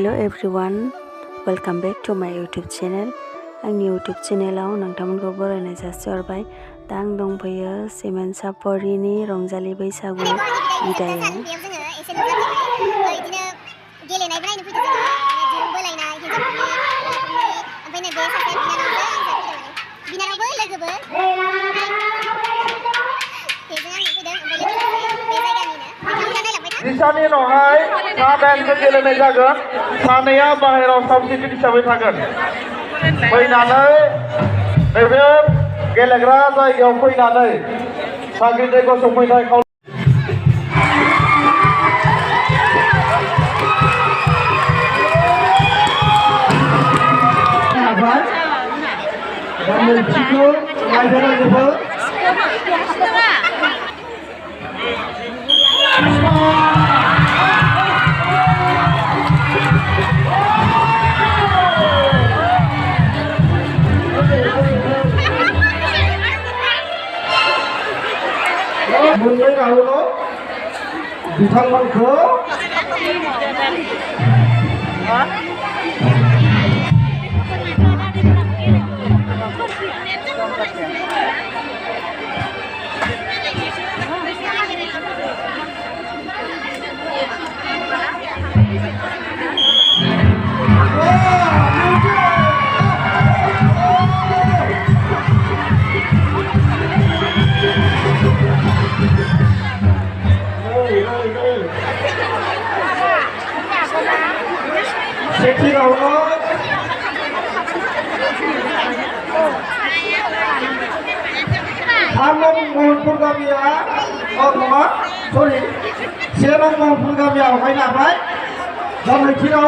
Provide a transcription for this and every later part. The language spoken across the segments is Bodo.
Hello everyone, welcome back to my YouTube channel. आंनि YouTube चेनेलाव नोंथांमोनखौ बरायनाय जासिहरबाय। दा आं दंफैयो सिमेन्ट सापरिनि रंजालि बैसागु बिदायाव। दिसानि उनावहाय सा दाइनखौ गेलेनाय जागोन। सानैया बाहेराव साबसिडि हिसाबै थागोन। फैनानै नैबे गेलेग्रा जायगायाव फैनानै सागिरिखौ गसंफैनाय खावलायो। मोननै रावनाव बिथांमोनखौ सेथि रावनाव थाम नं महनपुर गामिया नङा सरि 1 नं महनपुर गामियावहाय नाबाय दा नैथि राव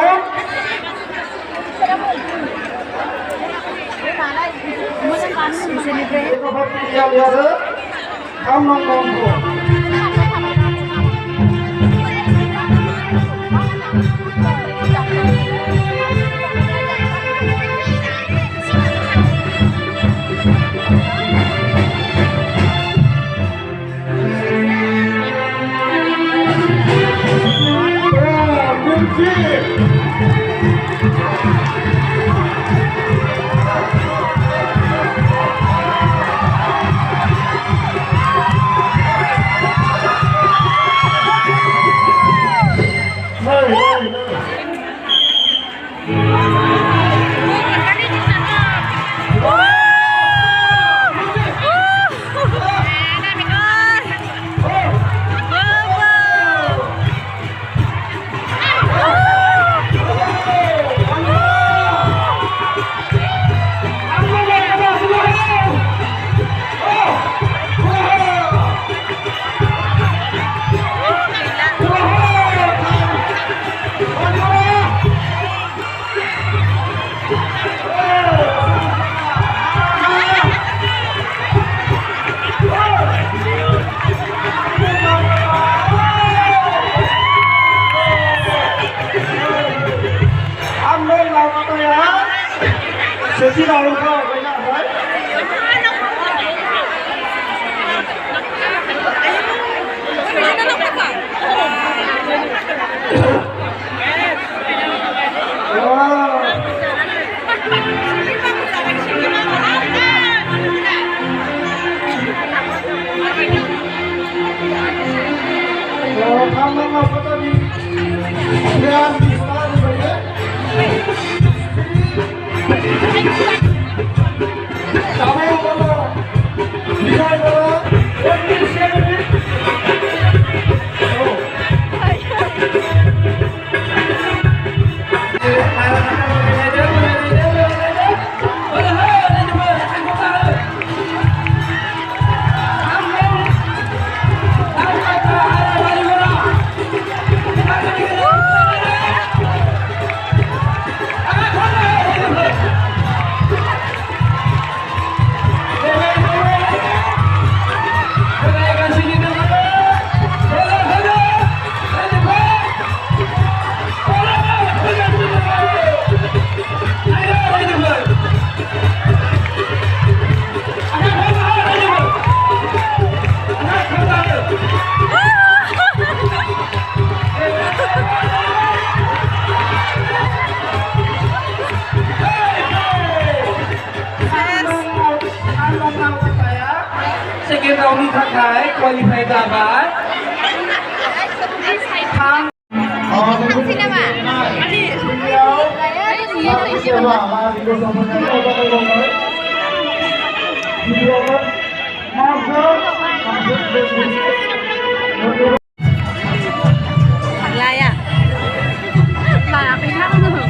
आरो 3 नं महनपुर सेथि रावखौ आवगायनांबाय रावनि थाखाय क्वालिफाइ जाबाय Laya. Laya cái khác nữa.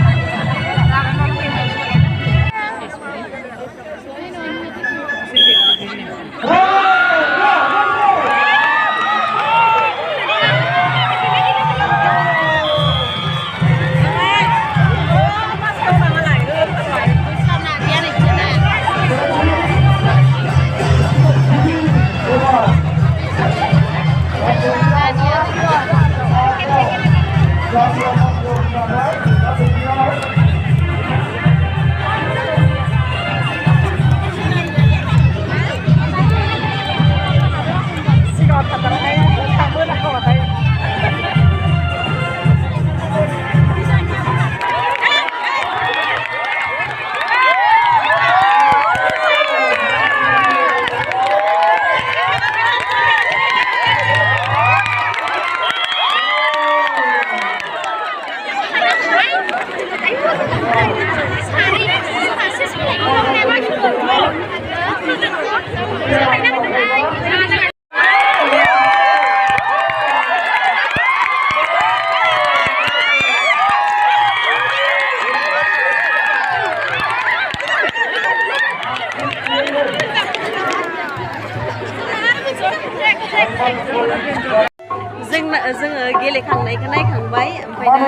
जोङो गेलेखांनायखौ नायखांबाय ओमफ्राय दा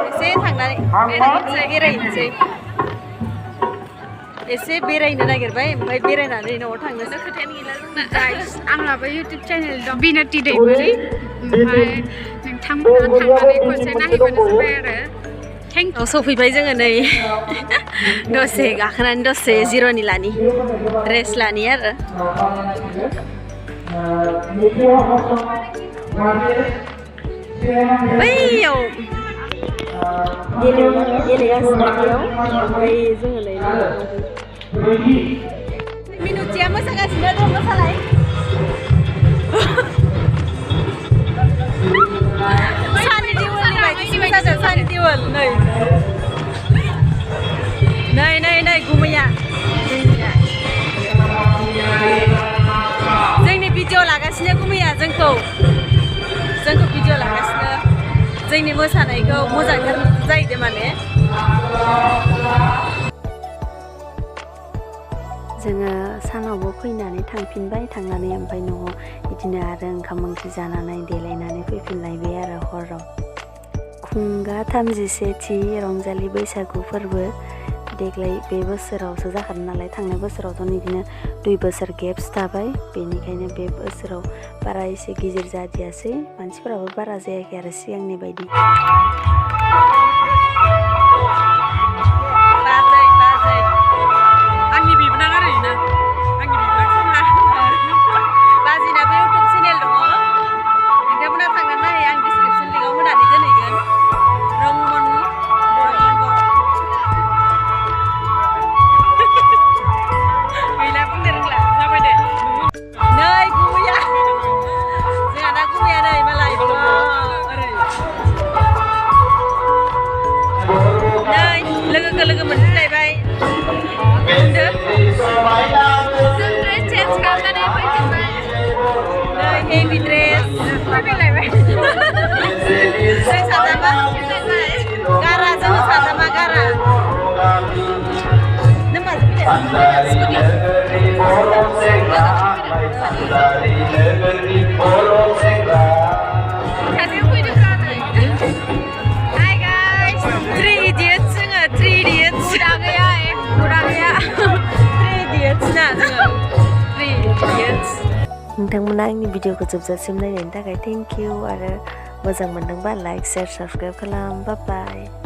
एसे थांनानै बेरायनोसै एसे बेरायनो नागिरबाय ओमफ्य बेरायनानै न'आव थांनोसै खोथायानो गैला जोंना गाइस आंहाबो इउटिउब चेनेल दं बिनाति दैमुरि ओमफ्य नोंथांमोना थांनानै खनसे नायहैबानो जाबाय आरो थेंक इउ सफैबाय जोङो नै दसे गाखोनानै दसे जिर'नि लानि रेस्ट लानि आरो बैयाव गेलेगासिनो बेयाव ओमफ्राय जोङो नै मिनुटिया मोसागासिनो दं मोसालाय सानि देवोलनि बायदिसो मोसादों सानि देवोल नै गुमैया जोंनि भिडिअ लागासिनो गुमैया जोंखौ भिडिअ लागासिनो जोंनि मोसानायखौ मोजांथार जाहैदों माने जोङो सानावबो फैनानै थांफिनबाय थांनानै ओमफ्राय न'आव बिदिनो आरो ओंखाम ओंख्रि जानानै देलायनानै फैफिनलायबाय आरो हराव खुंगा 33थि रंजालि बैसागु फोरबो देग्लाय बे बोसोरावसो जाखादों नालाय थांनाय बोसोरावथ' बिदिनो 2 बोसोर गेप्स थाबाय बेनिखायनो बे बोसोराव बारा एसे गिदिर जादियासै मानसिफोराबो बारा जायाखै आरो सिगांनि बायदि लोगो मोनलायबाय बुंदो जों ड्रेस चेन्ज खालामनानै फैफिनबाय नै हेभि ड्रेस फैफिनलायबाय जों साथामा गारा जों साथामा गारा नों माजों नोंथांमोना आंनि भिडिअखौ जोबजासिम नायनायनि थाखाय थेंक इउ आरो मोजां मोनदोंबा लाइक शेयार साबस्क्राइब खालाम बाय बाय।